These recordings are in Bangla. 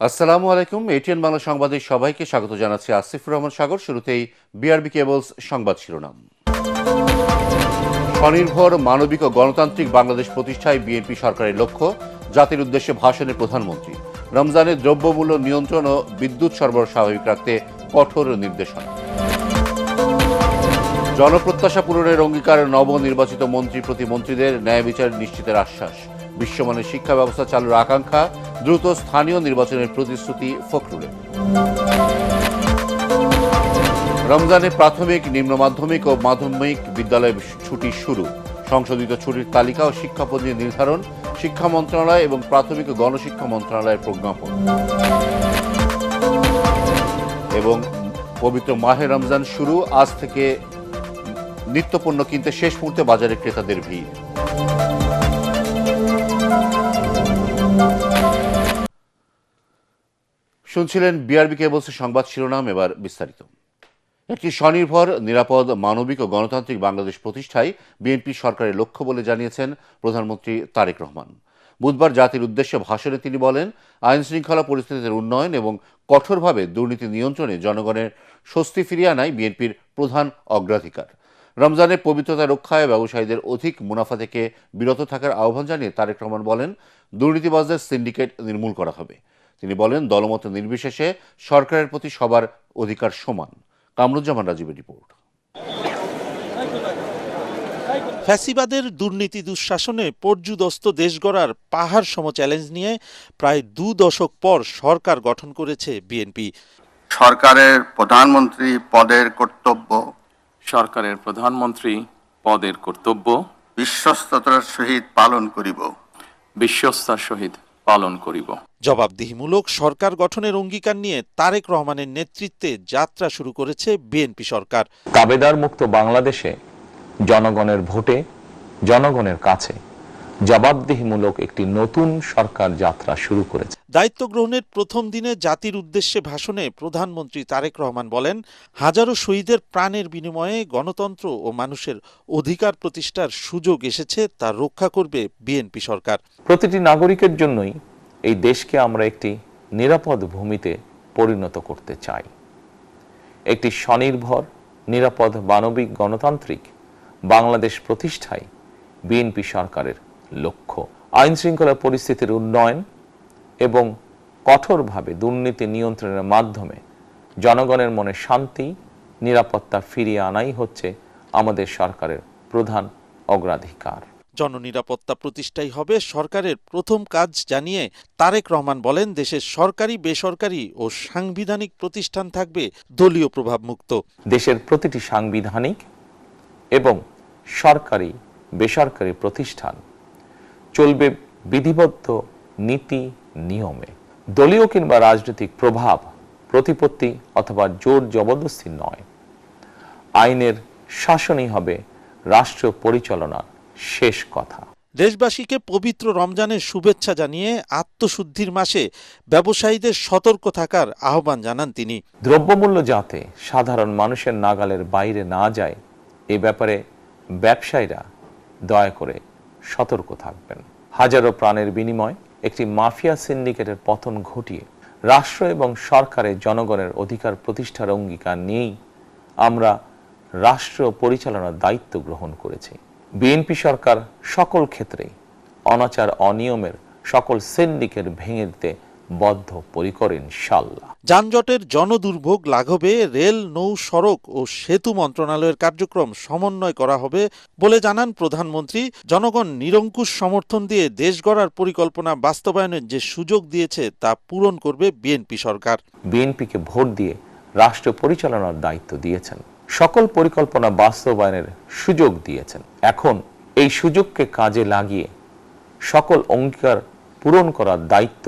আসসালামু আলাইকুম। এটিএন বাংলা সংবাদে সবাইকে স্বাগত জানাচ্ছি আসিফুর রহমান সাগর। শুরুতেই বিআরবি কেবলস সংবাদ শিরোনাম। স্বনির্ভর মানবিক ও গণতান্ত্রিক বাংলাদেশ প্রতিষ্ঠায় বিএনপি সরকারের লক্ষ্য, জাতির উদ্দেশ্যে ভাষণে প্রধানমন্ত্রী। রমজানে দ্রব্যমূল্য নিয়ন্ত্রণ ও বিদ্যুৎ সরবরাহ স্বাভাবিক রাখতে কঠোর নির্দেশনা। জনপ্রত্যাশা পূরণের অঙ্গীকার, নবনির্বাচিত মন্ত্রী প্রতিমন্ত্রীদের ন্যায় বিচার নিশ্চিতের আশ্বাস। বিশ্বমানের শিক্ষা ব্যবস্থা চালুর আকাঙ্ক্ষা, দ্রুত স্থানীয় নির্বাচনের প্রতিশ্রুতি ফখরুলের। রমজানে প্রাথমিক, নিম্ন মাধ্যমিক ও মাধ্যমিক বিদ্যালয়ে ছুটি শুরু। সংশোধিত ছুটির তালিকা ও শিক্ষাপদ্ধতি নির্ধারণ, শিক্ষা মন্ত্রণালয় এবং প্রাথমিক ও গণশিক্ষা মন্ত্রণালয়ের প্রজ্ঞাপন। এবং পবিত্র মাহে রমজান শুরু, আজ থেকে নিত্যপণ্য কিনতে শেষ মুহূর্তে বাজারে ক্রেতাদের ভিড়। শুনছিলেন বিআরবি কেবলসের সংবাদ শিরোনাম, এবার বিস্তারিত। একটি স্বনির্ভর, নিরাপদ, মানবিক ও গণতান্ত্রিক বাংলাদেশ প্রতিষ্ঠায় বিএনপি সরকারের লক্ষ্য বলে জানিয়েছেন প্রধানমন্ত্রী তারেক রহমান। বুধবার জাতির উদ্দেশ্যে ভাষণে তিনি বলেন, আইন শৃঙ্খলা পরিস্থিতির উন্নয়ন এবং কঠোরভাবে দুর্নীতি নিয়ন্ত্রণে জনগণের স্বস্তি ফিরিয়ে আনাই বিএনপির প্রধান অগ্রাধিকার। রমজানের পবিত্রতা রক্ষায় ব্যবসায়ীদের অধিক মুনাফা থেকে বিরত থাকার আহ্বান জানিয়ে তারেক রহমান বলেন, দুর্নীতিবাজদের সিন্ডিকেট নির্মূল করা হবে। তিনি বলেন, দলমত নির্বিশেষে সরকারের প্রতি সবার অধিকার সমান। কামরুজ্জামান রাজীবের রিপোর্ট। ফ্যাসিবাদের দুর্নীতি দুঃশাসনে পর্যুদস্ত দেশ গড়ার পাহাড় সম চ্যালেঞ্জ নিয়ে প্রায় 2 দশক পর সরকার গঠন করেছে বিএনপি। সরকারের প্রধানমন্ত্রী পদের কর্তব্য বিশ্বস্ততার সহিত পালন করিব। জবাবদিহিমূলক সরকার গঠনের অঙ্গীকার নিয়ে তারেক রহমানের নেতৃত্বে যাত্রা শুরু করেছে বিএনপি সরকার। দাবেদার মুক্ত বাংলাদেশে জনগণের ভোটে, জনগণের কাছে জবাবদিহিমূলক একটি নতুন সরকার যাত্রা শুরু করেছে। দায়িত্ব গ্রহণের প্রথম দিনে জাতির উদ্দেশ্যে ভাষণে প্রধানমন্ত্রী তারেক রহমান বলেন, হাজারো শহীদের প্রাণের বিনিময়ে গণতন্ত্র ও মানুষের অধিকার প্রতিষ্ঠার সুযোগ এসেছে, তা রক্ষা করবে বিএনপি সরকার। প্রতিটি নাগরিকের জন্যই এই দেশকে আমরা একটি নিরাপদ ভূমিতে পরিণত করতে চাই। একটি স্বনির্ভর, নিরাপদ, মানবিক, গণতান্ত্রিক বাংলাদেশ প্রতিষ্ঠায় বিএনপি সরকারের লক্ষ্য। আইন শৃঙ্খলা পরিস্থিতির উন্নয়ন এবং কঠোরভাবে দুর্নীতি নিয়ন্ত্রণের মাধ্যমে জনগণের মনে শান্তি, নিরাপত্তা ফিরিয়ে আনাই হচ্ছে আমাদের সরকারের প্রধান অগ্রাধিকার। জননিরাপত্তা প্রতিষ্ঠাই হবে সরকারের প্রথম কাজ জানিয়ে তারেক রহমান বলেন, দেশের সরকারি, বেসরকারি ও সাংবিধানিক প্রতিষ্ঠান থাকবে দলীয় প্রভাব মুক্ত। দেশের প্রতিটি সাংবিধানিক এবং সরকারি, বেসরকারি প্রতিষ্ঠান চলবে বিধিবদ্ধ নীতি নিয়মে। দলীয় কিংবা রাজনৈতিক প্রভাব, প্রতিপত্তি অথবা জোর জবরদস্তি নয়। আইনের শাসনই হবে রাষ্ট্র পরিচালনার শেষ কথা। দেশবাসীকে পবিত্র রমজানের শুভেচ্ছা জানিয়ে আত্মশুদ্ধির মাসে ব্যবসায়ীদের সতর্ক থাকার আহ্বান জানান তিনি। দ্রব্যমূল্য যাতে সাধারণ মানুষের নাগালের বাইরে না যায়, এ ব্যাপারে ব্যবসায়ীরা দয়া করে সতর্ক থাকবেন। হাজারো প্রাণের বিনিময় একটি মাফিয়া সিন্ডিকেটের পতন ঘটিয়ে রাষ্ট্র এবং সরকারের জনগণের অধিকার প্রতিষ্ঠার অঙ্গীকার নিয়েই আমরা রাষ্ট্র পরিচালনার দায়িত্ব গ্রহণ করেছি। বিএনপি সরকার সকল ক্ষেত্রে অনাচার, অনিয়মের সকল সিন্ডিকেট ভেঙে দিতে বদ্ধপরিকর ইনশাআল্লাহ। যানজটের জনদুর্ভোগ লাঘবে রেল, নৌ, সড়ক ও সেতু মন্ত্রণালয়ের কার্যক্রম সমন্বয় করা হবে বলে জানান প্রধানমন্ত্রী। জনগণ নিরঙ্কুশ সমর্থন দিয়ে দেশ গড়ার পরিকল্পনা বাস্তবায়নের যে সুযোগ দিয়েছে তা পূরণ করবে বিএনপি সরকার। বিএনপিকে ভোট দিয়ে রাষ্ট্র পরিচালনার দায়িত্ব দিয়েছেন, সকল পরিকল্পনা বাস্তবায়নের সুযোগ দিয়েছেন। এখন এই সুযোগকে কাজে লাগিয়ে সকল অঙ্গীকার পূরণ করার দায়িত্ব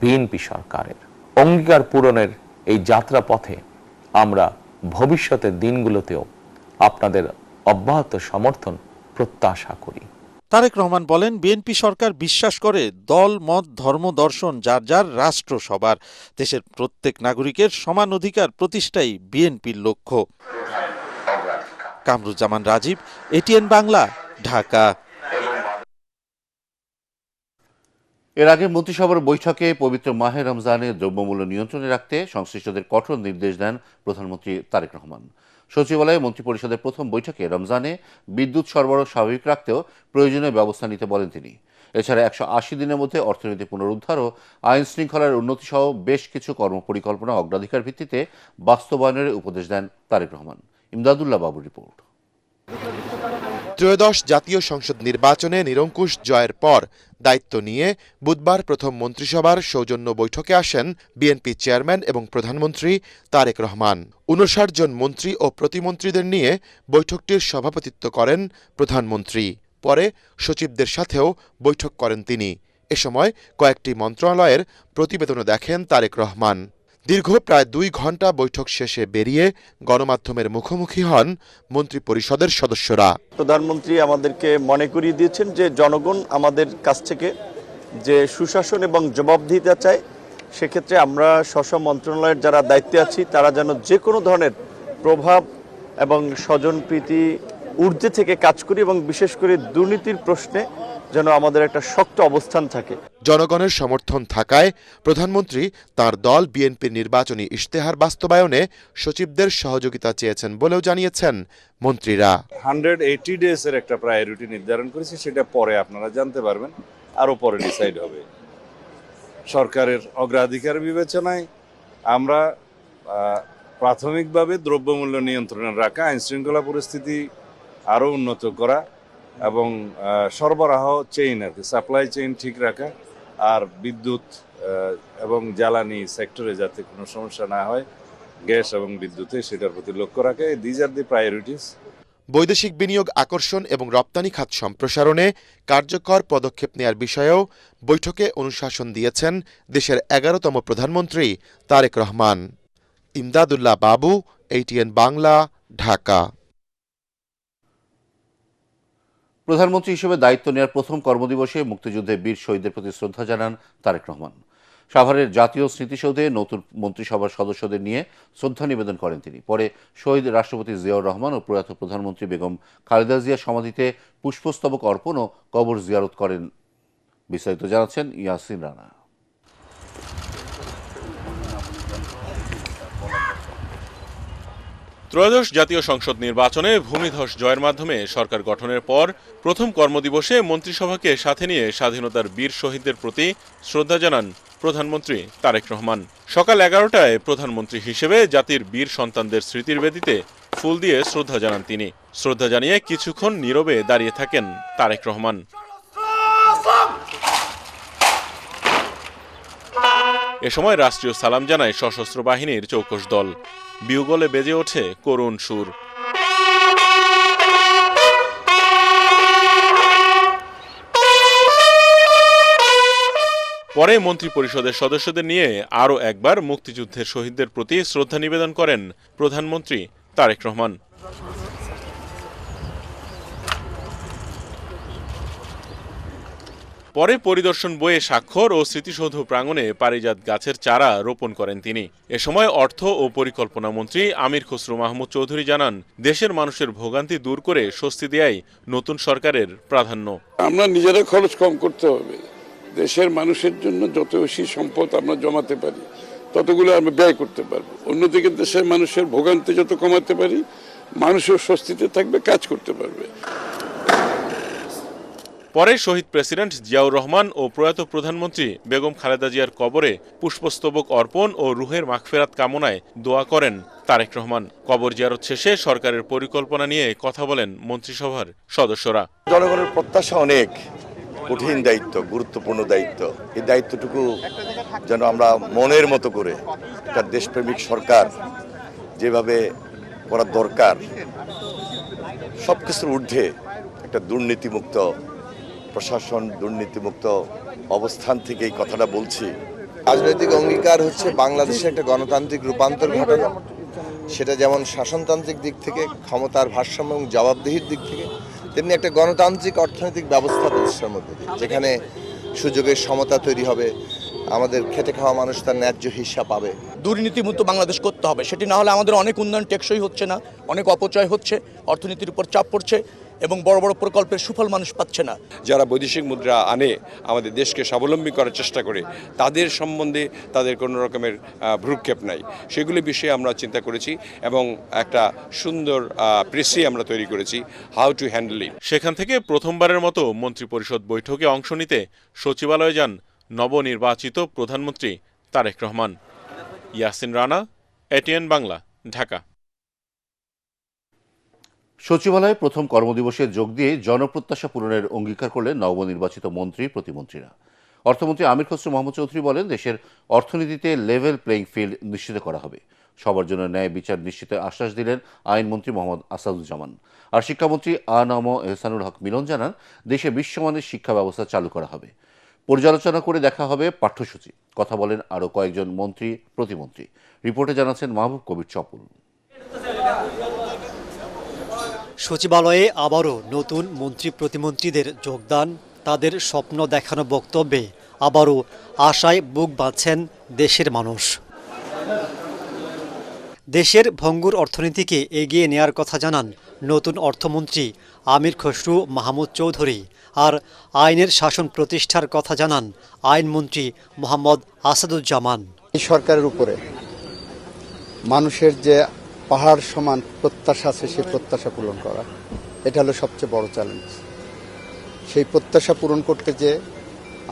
বিএনপি সরকারের। অঙ্গীকার পূরণের এই যাত্রাপথে আমরা ভবিষ্যতের দিনগুলোতেও আপনাদের অব্যাহত সমর্থন প্রত্যাশা করি। তারেক রহমান বলেন, বিএনপি সরকার বিশ্বাস করে দল, মত, ধর্ম, দর্শন যার যার, রাষ্ট্র সবার। দেশের প্রত্যেক নাগরিকের সমান অধিকার প্রতিষ্ঠাই বিএনপির লক্ষ্য। কামরুজ্জামান রাজীব, এটিএন বাংলা, ঢাকা। এর আগে মন্ত্রিসভার বৈঠকে পবিত্র মাহে রমজানে দ্রব্যমূল্য নিয়ন্ত্রণে রাখতে সংশ্লিষ্টদের কঠোর নির্দেশ দেন প্রধানমন্ত্রী তারেক রহমান। সচিবালয়ে মন্ত্রিপরিষদের প্রথম বৈঠকে রমজানে বিদ্যুৎ সরবরাহ স্বাভাবিক রাখতেও প্রয়োজনীয় ব্যবস্থা নিতে বলেন তিনি। এছাড়া 180 দিনের মধ্যে অর্থনীতি পুনরুদ্ধার ও আইন শৃঙ্খলার উন্নতি সহ বেশ কিছু কর্মপরিকল্পনা অগ্রাধিকার ভিত্তিতে বাস্তবায়নের উপদেশ দেন তারেক রহমান। ইমদাদুল্লাহ বাবুর রিপোর্ট। ত্রয়োদশ জাতীয় সংসদ নির্বাচনে নিরঙ্কুশ জয়ের পর দায়িত্ব নিয়ে বুধবার প্রথম মন্ত্রিসভার সৌজন্য বৈঠকে আসেন বিএনপি চেয়ারম্যান এবং প্রধানমন্ত্রী তারেক রহমান। 59 জন মন্ত্রী ও প্রতিমন্ত্রীদের নিয়ে বৈঠকটির সভাপতিত্ব করেন প্রধানমন্ত্রী। পরে সচিবদের সাথেও বৈঠক করেন তিনি। এ সময় কয়েকটি মন্ত্রণালয়ের প্রতিবেদনও দেখেন তারেক রহমান। দীর্ঘ প্রায় 2 ঘণ্টা বৈঠক শেষে বেরিয়ে গণমাধ্যমের মুখোমুখি হন মন্ত্রিপরিষদের সদস্যরা। প্রধানমন্ত্রী আমাদেরকে মনে করিয়ে দিয়েছেন যে জনগণ আমাদের কাছ থেকে যে সুশাসন এবং জবাবদিহিতা চায়, সেক্ষেত্রে আমরা স্ব মন্ত্রণালয়ের যারা দায়িত্বে আছি তারা যেন যে কোনো ধরনের প্রভাব এবং স্বজনপ্রীতি ঊর্ধ্বে থেকে কাজ করি এবং বিশেষ করে দুর্নীতির প্রশ্নে যেন আমাদের একটা শক্ত অবস্থান থাকে। জনগণের সমর্থন থাকায় প্রধানমন্ত্রী তার দল বিএনপির নির্বাচনী ইশতেহার বাস্তবায়নে সচিবদের সহযোগিতা চেয়েছেন বলেও জানিয়েছেন মন্ত্রীরা। 180 ডেজের একটা প্রায়োরিটি নির্ধারণ করেছি, সেটা পরে আপনারা জানতে পারবেন, আরও পরে ডিসাইড হবে। সরকারের অগ্রাধিকার বিবেচনায় আমরা প্রাথমিকভাবে দ্রব্যমূল্য নিয়ন্ত্রণে রাখা, আইন শৃঙ্খলা পরিস্থিতি আরও উন্নত করা এবং সরবরাহ চেইন আর কি সাপ্লাই চেইন ঠিক রাখা, আর বিদ্যুৎ এবং জ্বালানি সেক্টরে যাতে কোনো সমস্যা না হয়, গ্যাস এবং বিদ্যুতে, সেটার প্রতি লক্ষ্য রাখা। These are the priorities. বৈদেশিক বিনিয়োগ আকর্ষণ এবং রপ্তানি খাত সম্প্রসারণে কার্যকর পদক্ষেপ নেয়ার বিষয়েও বৈঠকে অনুশাসন দিয়েছেন দেশের 11তম প্রধানমন্ত্রী তারেক রহমান। ইমদাদুল্লাহ বাবু, ATN বাংলা, ঢাকা। প্রধানমন্ত্রী হিসেবে দায়িত্ব নেওয়ার প্রথম কর্মদিবসে মুক্তিযুদ্ধে বীর শহীদদের প্রতি শ্রদ্ধা জানান তারেক রহমান। সাভারের জাতীয় স্মৃতিসৌধে নতুন মন্ত্রিসভার সদস্যদের নিয়ে শ্রদ্ধা নিবেদন করেন তিনি। পরে শহীদ রাষ্ট্রপতি জিয়াউর রহমান ও প্রয়াত প্রধানমন্ত্রী বেগম খালেদা জিয়ার সমাধিতে পুষ্পস্তবক অর্পণ ও কবর জিয়ারত করেন। বিস্তারিত জানাচ্ছেন ইয়াসিন রানা। ত্রয়োদশ জাতীয় সংসদ নির্বাচনে ভূমিধস জয়ের মাধ্যমে সরকার গঠনের পর প্রথম কর্মদিবসে মন্ত্রিসভাকে সাথে নিয়ে স্বাধীনতার বীর শহীদদের প্রতি শ্রদ্ধা জানান প্রধানমন্ত্রী তারেক রহমান। সকাল 11টায় প্রধানমন্ত্রী হিসেবে জাতির বীর সন্তানদের স্মৃতির বেদিতে ফুল দিয়ে শ্রদ্ধা জানান তিনি। শ্রদ্ধা জানিয়ে কিছুক্ষণ নীরবে দাঁড়িয়ে থাকেন তারেক রহমান। এ সময় রাষ্ট্রীয় সালাম জানায় সশস্ত্র বাহিনীর চৌকস দল। বিহুগলে বেজে ওঠে করুণ সুর। পরে মন্ত্রিপরিষদের সদস্যদের নিয়ে আরও একবার মুক্তিযুদ্ধের শহীদদের প্রতি শ্রদ্ধা নিবেদন করেন প্রধানমন্ত্রী তারেক রহমান। পরে পরিদর্শন বইয়ে স্বাক্ষর ও স্মৃতিসৌধ প্রাঙ্গণে পারিজাত গাছের চারা রোপণ করেন তিনি। এ সময় অর্থ ও পরিকল্পনা মন্ত্রী আমির খসরু মাহমুদ চৌধুরী জানান, দেশের মানুষের ভোগান্তি দূর করে স্বস্তি দেয়াই নতুন সরকারের প্রাধান্য। আমরা নিজেরা খরচ কম করতে হবে। দেশের মানুষের জন্য যত বেশি সম্পদ আমরা জমাতে পারি ততগুলো আমরা ব্যয় করতে পারবো। অন্যদিকে দেশের মানুষের ভোগান্তি যত কমাতে পারি, মানুষও স্বস্তিতে থাকবে, কাজ করতে পারবে। পরে শহীদ প্রেসিডেন্ট জিয়াউর রহমান ও প্রয়াত প্রধানমন্ত্রী বেগম খালেদা জিয়ার কবরে পুষ্পস্তবক অর্পণ ও রুহের মাগফিরাত কামনায় দোয়া করেন তারেক রহমান। কবর জিয়ারত শেষে সরকারের পরিকল্পনা নিয়ে কথা বলেন মন্ত্রিসভার সদস্যরা। জনগণের প্রত্যাশা অনেক, কঠিন দায়িত্ব, গুরুত্বপূর্ণ দায়িত্ব। এই দায়িত্বটুকু যেন আমরা মনের মতো করে একটা দেশপ্রেমিক সরকার যেভাবে করার দরকার, সবকিছুর ঊর্ধ্বে একটা দুর্নীতিমুক্ত প্রশাসন, দুর্নীতিমুক্ত অবস্থান থেকে এই কথাটা বলছি। রাজনৈতিক অঙ্গীকার হচ্ছে বাংলাদেশে একটা গণতান্ত্রিক রূপান্তর ঘটানো, সেটা যেমন শাসনতান্ত্রিক দিক থেকে, ক্ষমতার ভারসাম্য এবং জবাবদিহির দিক থেকে, তেমনি একটা গণতান্ত্রিক অর্থনৈতিক ব্যবস্থা প্রতিষ্ঠার মধ্যে দিয়ে, যেখানে সুযোগের সমতা তৈরি হবে, আমাদের খেটে খাওয়া মানুষ তার ন্যায্য হিস্সা পাবে। দুর্নীতিমুক্ত বাংলাদেশ করতে হবে, সেটি না হলে আমাদের অনেক উন্নয়ন টেকসই হচ্ছে না, অনেক অপচয় হচ্ছে, অর্থনীতির উপর চাপ পড়ছে। এবং বড় বড় প্রকল্পের সুফল মানুষ পাচ্ছে না। যারা বৈদেশিক মুদ্রা আনে আমাদের দেশকে স্বাবলম্বী করার চেষ্টা করে, তাদের সম্বন্ধে তাদের কোনো রকমের ভ্রুক্ষেপ নাই, সেগুলি বিষয়ে আমরা চিন্তা করেছি এবং একটা সুন্দর প্রেসি আমরা তৈরি করেছি, হাউ টু হ্যান্ডেল ইট। সেখান থেকে প্রথমবারের মতো মন্ত্রিপরিষদ বৈঠকে অংশ নিতে সচিবালয়ে যান নবনির্বাচিত প্রধানমন্ত্রী তারেক রহমান। ইয়াসিন রানা, এটিএন বাংলা, ঢাকা। সচিবালয়ে প্রথম কর্মদিবসে যোগ দিয়ে জনপ্রত্যাশা পূরণের অঙ্গীকার করলেন নবনির্বাচিত মন্ত্রী প্রতিমন্ত্রীরা। অর্থমন্ত্রী আমির খসরু মোহাম্মদ চৌধুরী বলেন, দেশের অর্থনীতিতে লেভেল প্লেইং ফিল্ড নিশ্চিত করা হবে। সবার জন্য ন্যায় বিচার নিশ্চিতের আশ্বাস দিলেন আইনমন্ত্রী মোহাম্মদ আসাদুজ্জামান। আর শিক্ষামন্ত্রী আ.ন.ম এহসানুল হক মিলন জানান, দেশে বিশ্বমানের শিক্ষা ব্যবস্থা চালু করা হবে, পর্যালোচনা করে দেখা হবে পাঠ্যসূচি। কথা বলেন আরও কয়েকজন মন্ত্রী প্রতিমন্ত্রী। রিপোর্টে জানাচ্ছেন মাহবুব কবির চপল। সচিবালয়ে আবারও নতুন মন্ত্রী প্রতিমন্ত্রীদের যোগদান, তাদের স্বপ্ন দেখানো বক্তব্যে আবারও আশায় বুক বাঁধছেন দেশের মানুষ। দেশের ভঙ্গুর অর্থনীতিকে এগিয়ে নেয়ার কথা জানান নতুন অর্থমন্ত্রী আমির খসরু মাহমুদ চৌধুরী। আর আইনের শাসন প্রতিষ্ঠার কথা জানান আইনমন্ত্রী মোহাম্মদ আসাদুজ্জামান। এই সরকারের উপরে মানুষের যে পাহাড় সমান প্রত্যাশা আছে, সেই প্রত্যাশা পূরণ করা, এটা হলো সবচেয়ে বড় চ্যালেঞ্জ। সেই প্রত্যাশা পূরণ করতে যে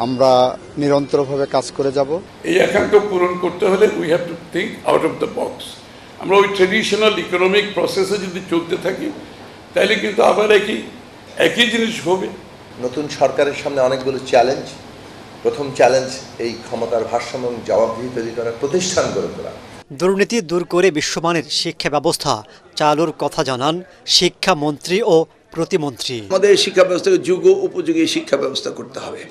আমরা নিরন্তরভাবে কাজ করে যাব। এই আকাঙ্ক্ষা পূরণ করতে হলে we have to think out of the box. আমরা ওই ট্রেডিশনাল ইকোনমিক প্রসেসে যদি চলতে থাকি, তাহলে কিন্তু আবার একই জিনিস হবে। নতুন সরকারের সামনে অনেকগুলো চ্যালেঞ্জ। প্রথম চ্যালেঞ্জ এই ক্ষমতার ভারসাম্য এবং জবাবদিহি তৈরি করা, প্রতিষ্ঠান গড়ে তোলা। দুর্নীতি দূর করে বিশ্বমানের শিক্ষা ব্যবস্থা চালুর কথা জানান শিক্ষামন্ত্রী ও প্রতিমন্ত্রী। আমাদের শিক্ষা ব্যবস্থাকে যুগ উপযোগী শিক্ষা ব্যবস্থা করতে হবে।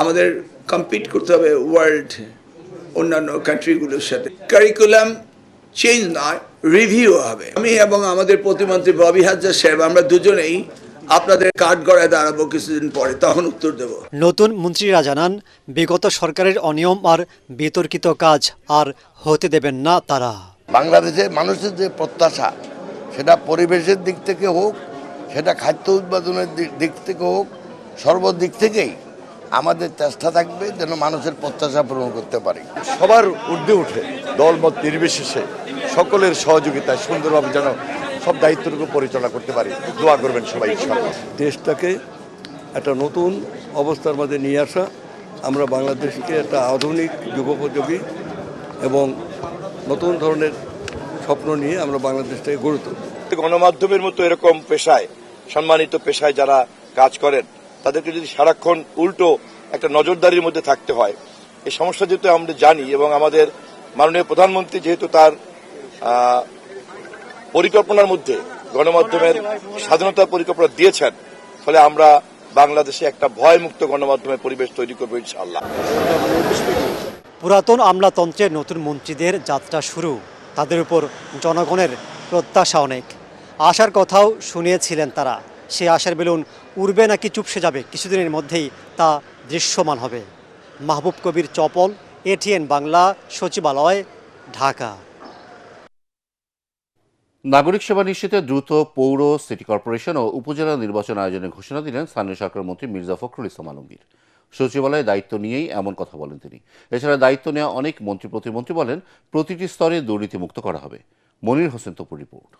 আমাদের কম্পিট করতে হবে ওয়ার্ল্ড অন্যান্য কান্ট্রিগুলোর সাথে। কারিকুলাম চেঞ্জ নয়, রিভিউ হবে। আমি এবং আমাদের প্রতিমন্ত্রী ববি হাজরা সাহেব, আমরা দুজনেই আপনাদের কাঠ গড়ায় দাঁড়াবো কিছুদিন পরে, তখন উত্তর দেব। নতুন মন্ত্রীরা জানান, বিগত সরকারের অনিয়ম আর বিতর্কিত কাজ আর হতে দেবেন না তারা। বাংলাদেশের মানুষের যে প্রত্যাশা, সেটা পরিবেশের দিক থেকে হোক, সেটা খাদ্য উৎপাদনের দিক থেকে হোক, সর্বদিক থেকেই আমাদের চেষ্টা থাকবে যেন মানুষের প্রত্যাশা পূরণ করতে পারি। সবার ঊর্ধ্বে উঠে দলমত নির্বিশেষে সকলের সহযোগিতায় সুন্দরভাবে যেন সব দায়িত্বটুকু পরিচালনা করতে পারি। দোয়া করবেন সবাই ইনশাআল্লাহ। দেশটাকে একটা নতুন অবস্থার মধ্যে নিয়ে আসা, আমরা বাংলাদেশকে একটা আধুনিক যুগোপযোগী এবং নতুন ধরনের স্বপ্ন নিয়ে আমরা বাংলাদেশটাকে গড়ে তুলব। গণমাধ্যমের মতো এরকম পেশায়, সম্মানিত পেশায় যারা কাজ করেন, তাদেরকে যদি সারাক্ষণ উল্টো একটা নজরদারির মধ্যে থাকতে হয়, এই সমস্যা যেহেতু আমরা জানি এবং আমাদের মাননীয় প্রধানমন্ত্রী যেহেতু তার পরিকল্পনার মধ্যে গণমাধ্যমের স্বাধীনতার পরিকল্পনা দিয়েছেন, ফলে আমরা বাংলাদেশে একটা ভয়মুক্ত গণমাধ্যমের পরিবেশ তৈরি করবো ইনশাআল্লাহ। পুরাতন আমলাতন্ত্রের নতুন মন্ত্রীদের যাত্রা শুরু, তাদের উপর জনগণের প্রত্যাশা অনেক। আশার কথাও শুনিয়েছিলেন তারা। সে আশার বেলুন উড়বে নাকি চুপসে যাবে, কিছুদিনের মধ্যেই তা দৃশ্যমান হবে। মাহবুব কবির চপল, এটিএন বাংলা, সচিবালয়, ঢাকা। নাগরিক সেবা নিশ্চিতে দ্রুত পৌর, সিটি কর্পোরেশন ও উপজেলা নির্বাচন আয়োজনের ঘোষণা দিলেন স্থানীয় সরকার মন্ত্রী মির্জা ফখরুল ইসলাম আলমগীর। সচিবালয়ে দায়িত্ব নিয়েই এমন কথা বলেন তিনি। এছাড়া দায়িত্ব নেওয়া অনেক মন্ত্রী প্রতিমন্ত্রী বলেন, প্রতিটি স্তরে দুর্নীতিমুক্ত করা হবে। মনির হোসেন তপুর রিপোর্ট।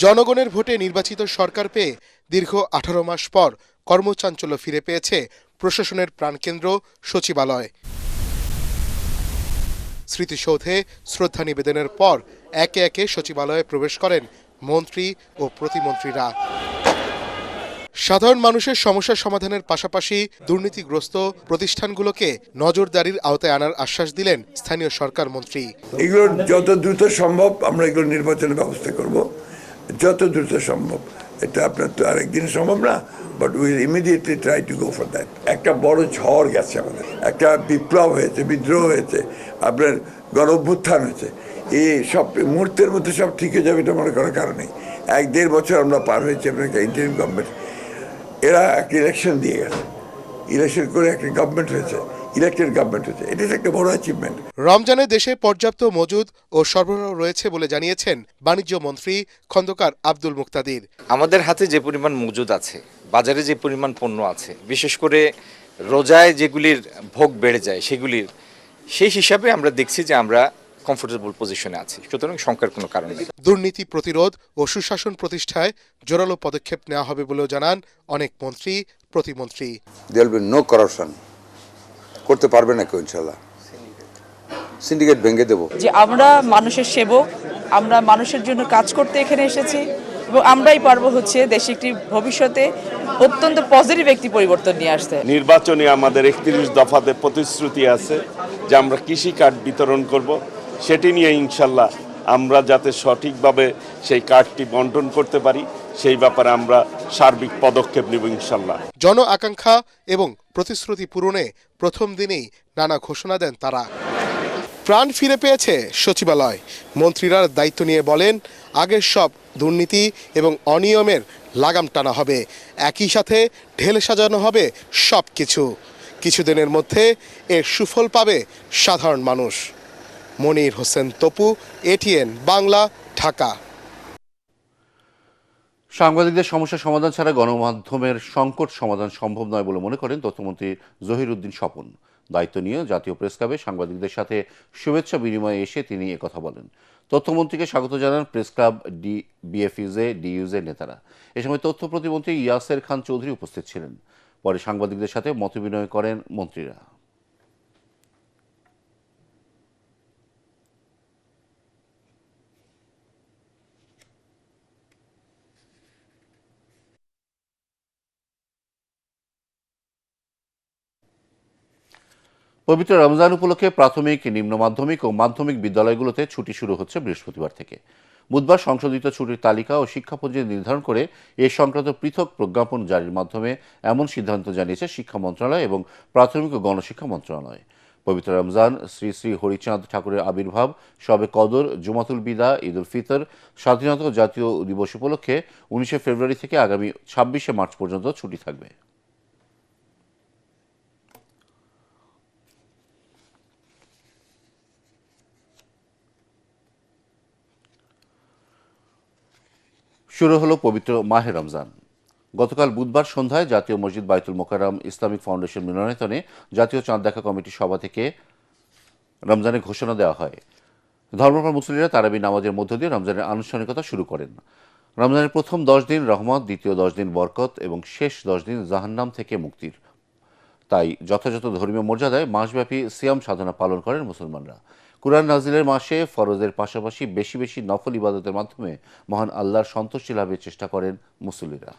জনগণের ভোটে নির্বাচিত সরকার পেয়ে দীর্ঘ 18 মাস পর কর্মচাঞ্চল্য ফিরে পেয়েছে প্রশাসনের প্রাণকেন্দ্র সচিবালয়। স্মৃতিসৌধে শ্রদ্ধা নিবেদনের পর একে একে সচিবালয়ে প্রবেশ করেন মন্ত্রী ও প্রতিমন্ত্রীরা। সাধারণ মানুষের সমস্যা সমাধানের পাশাপাশি দুর্নীতিগ্রস্ত প্রতিষ্ঠানগুলোকে নজরদারির আওতায় আনার আশ্বাস দিলেন স্থানীয় সরকার মন্ত্রী। এগুলো যত দ্রুত সম্ভব আমরা এগুলো নির্বাচনের ব্যবস্থা করব, যত দ্রুত সম্ভব। এটা আপনার তো আরেকদিন সম্ভব না, but will immediately try to go for that. একটা বড় ঝড় গেছে, আমাদের একটা বিপ্লব হয়েছে, বিদ্রোহ হয়েছে, আপনার গণ অভ্যুত্থান হয়েছে। এই সব মুহূর্তের মধ্যে সব ঠিক হয়ে যাবে এটা মনে করার কারণে 1-1.5 বছর আমরা পার হয়েছি। আপনার ইন্টারিম গভর্নমেন্ট, এরা একটা ইলেকশন দিয়ে গেছে, ইলেকশন করে একটা গভর্নমেন্ট হয়েছে। ইলেকটেড গভর্নমেন্ট হচ্ছে, এটা একটা বড় অ্যাচিভমেন্ট। রমজানে দেশে পর্যাপ্ত মজুদ ও সরবরাহ রয়েছে বলে জানিয়েছেন বাণিজ্য মন্ত্রী খন্দকার আব্দুল মুক্তাদির। আমাদের হাতে যে পরিমাণ মজুদ আছে, বাজারে যে পরিমাণ পণ্য আছে, বিশেষ করে রোজায় যেগুলির ভোগ বেড়ে যায় সেগুলির সেই হিসাবে আমরা দেখছি যে আমরা কমফোর্টেবল পজিশনে আছি, সুতরাং শঙ্কার কোনো কারণ নেই। দুর্নীতি প্রতিরোধ ও সুশাসন প্রতিষ্ঠায় জোরালো পদক্ষেপ নেওয়া হবে বলেও জানান অনেক মন্ত্রী প্রতিমন্ত্রী। There will be no corruption, করতে পারবে না কেউ ইনশাআল্লাহ। সিন্ডিকেট ভেঙে দেব। যে আমরা মানুষের সেবক, আমরা মানুষের জন্য কাজ করতে এখানে এসেছি এবং আমরাই পারবো হচ্ছে দেশে একটি ভবিষ্যতে অত্যন্ত পজিটিভ একটি পরিবর্তন নিয়ে আসতে। নির্বাচনে আমাদের 31 দফাতে প্রতিশ্রুতি আছে যে আমরা কৃষি কার্ড বিতরণ করব, সেটি নিয়ে ইনশাল্লাহ আমরা যাতে সঠিকভাবে সেই কার্ডটি বন্টন করতে পারি সেই ব্যাপারে আমরা সার্বিক পদক্ষেপ নেব ইনশাল্লাহ। জন আকাঙ্ক্ষা এবং প্রতিশ্রুতি পূরণে প্রথম দিনেই নানা ঘোষণা দেন তারা। প্রাণ ফিরে পেয়েছে সচিবালয়। মন্ত্রীরা দায়িত্ব নিয়ে বলেন আগের সব দুর্নীতি এবং অনিয়মের লাগাম টানা হবে, একই সাথে ঢেলে সাজানো হবে সব কিছু। কিছুদিনের মধ্যে এর সুফল পাবে সাধারণ মানুষ। মনির হোসেন তপু, এটিএন বাংলা, ঢাকা। সাংবাদিকদের সমস্যা সমাধান ছাড়া গণমাধ্যমের সংকট সমাধান সম্ভব নয় বলে মনে করেন তথ্যমন্ত্রী জহিরুদ্দিন স্বপন। দায়িত্ব নিয়ে জাতীয় প্রেস ক্লাবে সাংবাদিকদের সাথে শুভেচ্ছা বিনিময়ে এসে তিনি একথা বলেন। তথ্যমন্ত্রীকে স্বাগত জানান প্রেস ক্লাব, বিএফইউজে, ডিইউজের নেতারা। এ সময় তথ্য প্রতিমন্ত্রী ইয়াসের খান চৌধুরী উপস্থিত ছিলেন। পরে সাংবাদিকদের সাথে মতবিনিময় করেন মন্ত্রীরা। পবিত্র রমজান উপলক্ষে প্রাথমিক, নিম্ন মাধ্যমিক ও মাধ্যমিক বিদ্যালয়গুলোতে ছুটি শুরু হচ্ছে বৃহস্পতিবার থেকে। বুধবার সংশোধিত ছুটির তালিকা ও শিক্ষাপঞ্জি নির্ধারণ করে এ সংক্রান্ত পৃথক প্রজ্ঞাপন জারির মাধ্যমে এমন সিদ্ধান্ত জানিয়েছে শিক্ষা মন্ত্রণালয় এবং প্রাথমিক ও গণশিক্ষা মন্ত্রণালয়। পবিত্র রমজান, শ্রী শ্রী হরিচাঁদ ঠাকুরের আবির্ভাব, শবে কদর, জুমাতুল বিদা, ঈদ উল ফিতর, স্বাধীনতা জাতীয় দিবস উপলক্ষে 19 ফেব্রুয়ারি থেকে আগামী 26 মার্চ পর্যন্ত ছুটি থাকবে। শুরু হলো পবিত্র মাহে রমজান। গতকাল বুধবার সন্ধ্যায় জাতীয় মসজিদ বাইতুল মোকাররম ইসলামিক ফাউন্ডেশন মিলনায়তনে জাতীয় চাঁদ দেখা কমিটির সভা থেকে রমজানের ঘোষণা দেওয়া হয়। ধর্মপ্রাণ মুসলিমরা তারাবি নামাজের মধ্য দিয়ে রমজানের আনুষ্ঠানিকতা শুরু করেন। রমজানের প্রথম 10 দিন রহমত, দ্বিতীয় 10 দিন বরকত এবং শেষ 10 দিন জাহান্নাম থেকে মুক্তির। তাই যথাযথ ধর্মীয় মর্যাদায় মাসব্যাপী সিয়াম সাধনা পালন করেন মুসলমানরা। কুরআন নাজিলের মাসে ফরজের পাশাপাশি বেশি বেশি নফল ইবাদতের মাধ্যমে মহান আল্লাহর সন্তুষ্টি লাভের চেষ্টা করেন মুসল্লিরা।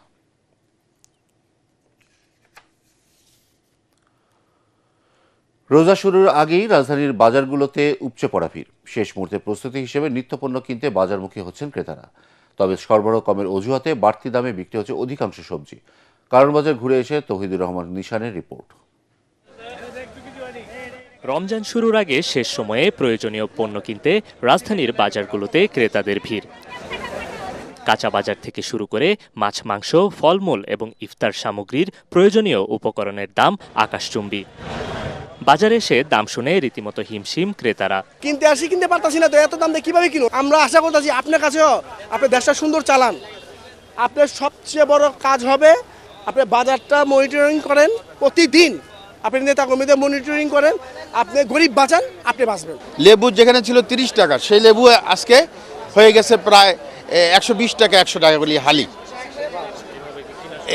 রোজা শুরুর আগেই রাজধানীর বাজারগুলোতে উপচে পড়া ভিড়। শেষ মুহূর্তের প্রস্তুতি হিসেবে নিত্যপণ্য কিনতে বাজারমুখী হচ্ছেন ক্রেতারা। তবে সরবরাহ কমের অজুহাতে বাড়তি দামে বিক্রি হচ্ছে অধিকাংশ সবজি। কারণ বাজার ঘুরে এসে তৌহিদুর রহমান নিশানের রিপোর্ট। রমজান শুরুর আগে শেষ সময়ে প্রয়োজনীয় পণ্য কিনতে রাজধানীর বাজারগুলোতে ক্রেতাদের ভিড়। কাঁচা বাজার থেকে শুরু করে মাছ, মাংস, ফলমূল এবং ইফতার সামগ্রীর প্রয়োজনীয় উপকরণের দাম আকাশচুম্বী। বাজারে এসে দাম শুনে রীতিমতো হিমশিম ক্রেতারা। কিনতে পারতাছি না, তো এত দাম দিয়ে কিভাবে কিনো? আমরা আশা করতেছি আপনার কাছেও আপনি দেশটা সুন্দর চালান। আপনার সবচেয়ে বড় কাজ হবে আপনি বাজারটা মনিটরিং করেন, প্রতিদিন আপনি নেতা কর্মীদের মনিটরিং করেন, আপনি গরিব বাঁচান, আপনি বাঁচবেন। লেবু যেখানে ছিল 30 টাকা, সেই লেবু আজকে হয়ে গেছে প্রায় 120 টাকা, 100 টাকা বলি হালি।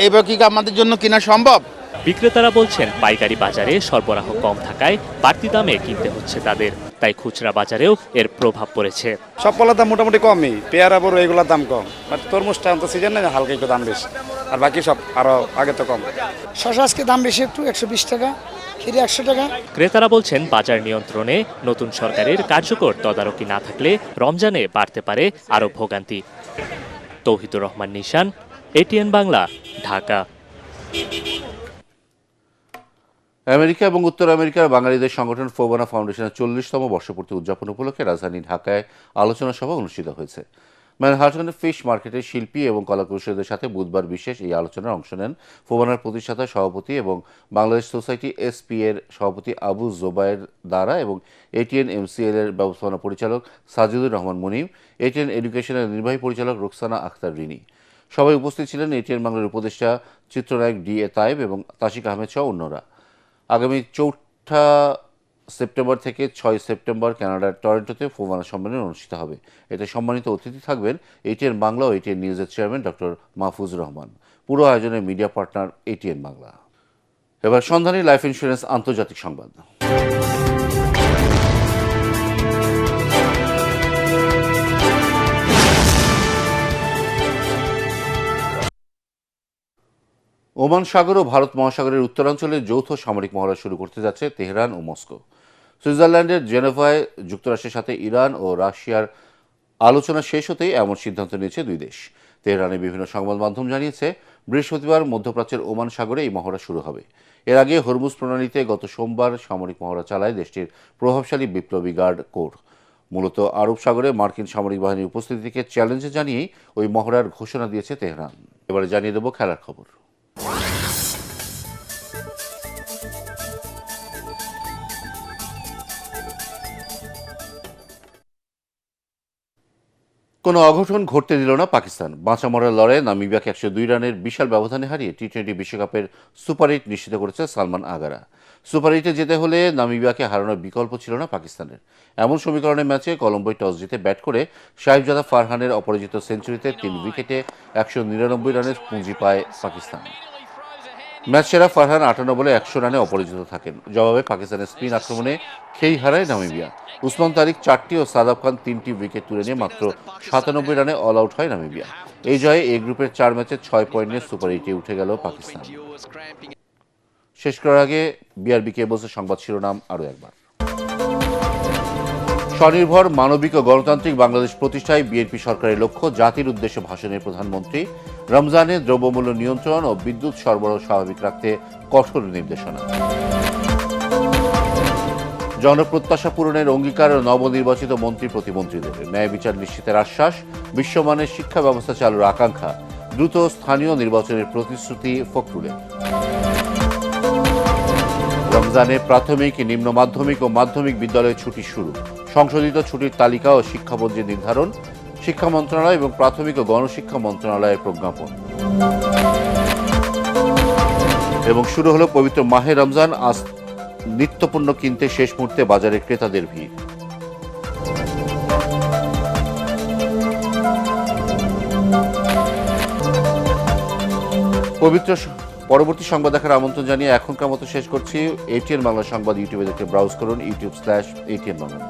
এবার কি আমাদের জন্য কিনা সম্ভব? বিক্রেতারা বলছেন পাইকারি বাজারে সরবরাহ কম থাকায় বাড়তি দামে কিনতে হচ্ছে তাদের, তাই খুচরা বাজারেও এর প্রভাব পড়েছে। সব ফলের দাম মোটামুটি কমই, পেয়ারা বড় এগুলোর দাম কম, তরমুজটা তো সিজন না, হালকা একটু দাম বেশি, আর বাকি সব আরো আগে তো কম। শসা আজকে দাম বেশি একটু, 120 টাকা, খিরি 100 টাকা। ক্রেতারা বলছেন বাজার নিয়ন্ত্রণে নতুন সরকারের কার্যকর তদারকি না থাকলে রমজানে বাড়তে পারে আরো ভোগান্তি। তৌহিদুর রহমান নিশান, এটিএন বাংলা, ঢাকা। আমেরিকা এবং উত্তর আমেরিকার বাঙালিদের সংগঠন ফোবানা ফাউন্ডেশনের 40তম বর্ষপূর্তি উদযাপন উপলক্ষে রাজধানী ঢাকায় আলোচনা সভা অনুষ্ঠিত হয়েছে। ম্যানহাটন ফিশ মার্কেটে শিল্পী এবং কলাকুশলীদের সাথে বুধবার বিশেষ এই আলোচনায় অংশ নেন ফোবানার প্রতিষ্ঠাতা সভাপতি এবং বাংলাদেশ সোসাইটি এসপি এর সভাপতি আবু জোবায়ের দারা এবং এটিএন এমসিএল এর ব্যবস্থাপনা পরিচালক সাজিদুর রহমান মুনিম, এটিএন এডুকেশনের নির্বাহী পরিচালক রোকসানা আখতার রিনি। সবাই উপস্থিত ছিলেন এটিএন বাংলার উপদেষ্টা চিত্রনায়ক ডি.এ. তায়েব এবং তাশিক আহমেদ সহ অন্যরা। আগামী 4 সেপ্টেম্বর থেকে 6 সেপ্টেম্বর কানাডার টরন্টোতে ফোবানা সম্মেলন অনুষ্ঠিত হবে। এতে সম্মানিত অতিথি থাকবেন এটিএন বাংলা ও এটিএন নিউজের চেয়ারম্যান ডক্টর মাহফুজুর রহমান। পুরো আয়োজনের মিডিয়া পার্টনার এটিএন বাংলা। এবার সন্ধানী লাইফ ইন্স্যুরেন্স আন্তর্জাতিক সংবাদ। ওমান সাগর ও ভারত মহাসাগরের উত্তরাঞ্চলে যৌথ সামরিক মহড়া শুরু করতে যাচ্ছে তেহরান ও মস্কো। সুইজারল্যান্ডের জেনেভায় যুক্তরাষ্ট্রের সাথে ইরান ও রাশিয়ার আলোচনা শেষ হতেই এমন সিদ্ধান্ত নিয়েছে দুই দেশ। তেহরানের বিভিন্ন সংবাদ মাধ্যম জানিয়েছে, বৃহস্পতিবার মধ্যপ্রাচ্যের ওমান সাগরে এই মহড়া শুরু হবে। এর আগে হরমুজ প্রণালীতে গত সোমবার সামরিক মহড়া চালায় দেশটির প্রভাবশালী বিপ্লবী গার্ড কোর। মূলত আরব সাগরে মার্কিন সামরিক বাহিনীর উপস্থিতিকে চ্যালেঞ্জ জানিয়েই ওই মহড়ার ঘোষণা দিয়েছে তেহরান। এবারে জানিয়ে দেব খেলার খবর। কোনো অঘটন ঘটতে দিল না পাকিস্তান। বাঁচা মরার লড়াইয়ে নামিবিয়াকে 102 রানের বিশাল ব্যবধানে হারিয়ে টি-20 বিশ্বকাপের সুপার 8 নিশ্চিত করেছে সালমান আগারা। সুপার 8-এ যেতে হলে নামিবিয়াকে হারানোর বিকল্প ছিল না পাকিস্তানের। এমন সমীকরণের ম্যাচে কলম্বোয় টস জিতে ব্যাট করে সাহিবজাদা ফারহানের অপরাজিত সেঞ্চুরিতে 3 উইকেটে 199 রানের পুঁজি পায় পাকিস্তান। ম্যাচ সেরা ফারহান 58 বলে 100 রানে অপরাজিত থাকেন। জবাবে পাকিস্তানের স্পিন আক্রমণে খেই হারায় নামিবিয়া। উসমান তারিক 4টি ও সাদাব খান 3টি উইকেট তুলে নিয়ে মাত্র 97 রানে অল আউট হয় নামিবিয়া। এই জয়ে এই গ্রুপের 4 ম্যাচে 6 পয়েন্ট নিয়ে সুপার 8-এ উঠে গেল পাকিস্তান। শেষ করার আগে বিআরবি কেবলসের সংবাদ শিরোনাম আরও একবার। স্বনির্ভর, মানবিক ও গণতান্ত্রিক বাংলাদেশ প্রতিষ্ঠায় বিএনপি সরকারের লক্ষ্য। জাতির উদ্দেশ্যে ভাষণে প্রধানমন্ত্রী। রমজানে দ্রব্যমূল্য নিয়ন্ত্রণ ও বিদ্যুৎ সরবরাহ স্বাভাবিক রাখতে কঠোর নির্দেশনা। জনপ্রত্যাশা পূরণের অঙ্গীকার ও নবনির্বাচিত মন্ত্রী প্রতিমন্ত্রীদের। ন্যায় বিচার নিশ্চিতের আশ্বাস। বিশ্বমানের শিক্ষা ব্যবস্থা চালুর আকাঙ্ক্ষা। দ্রুত স্থানীয় নির্বাচনের প্রতিশ্রুতি ফখরুলের। রমজানে প্রাথমিক, নিম্ন মাধ্যমিক ও মাধ্যমিক বিদ্যালয়ে ছুটি শুরু। সংশোধিত ছুটির তালিকা ও শিক্ষাপঞ্জির নির্ধারণ। শিক্ষা মন্ত্রণালয় এবং প্রাথমিক ও গণশিক্ষা মন্ত্রণালয়ের প্রজ্ঞাপন। এবং শুরু হলো পবিত্র মাহে রমজান। আজ নিত্যপণ্য কিনতে শেষ মুহূর্তে বাজারে ক্রেতাদের ভিড়। পরবর্তী সংবাদ দেখার আমন্ত্রণ জানিয়ে এখনকার মতো শেষ করছি। এটিএন বাংলা সংবাদ ইউটিউবে দেখতে ব্রাউজ করুন, youtube/ATN বাংলা।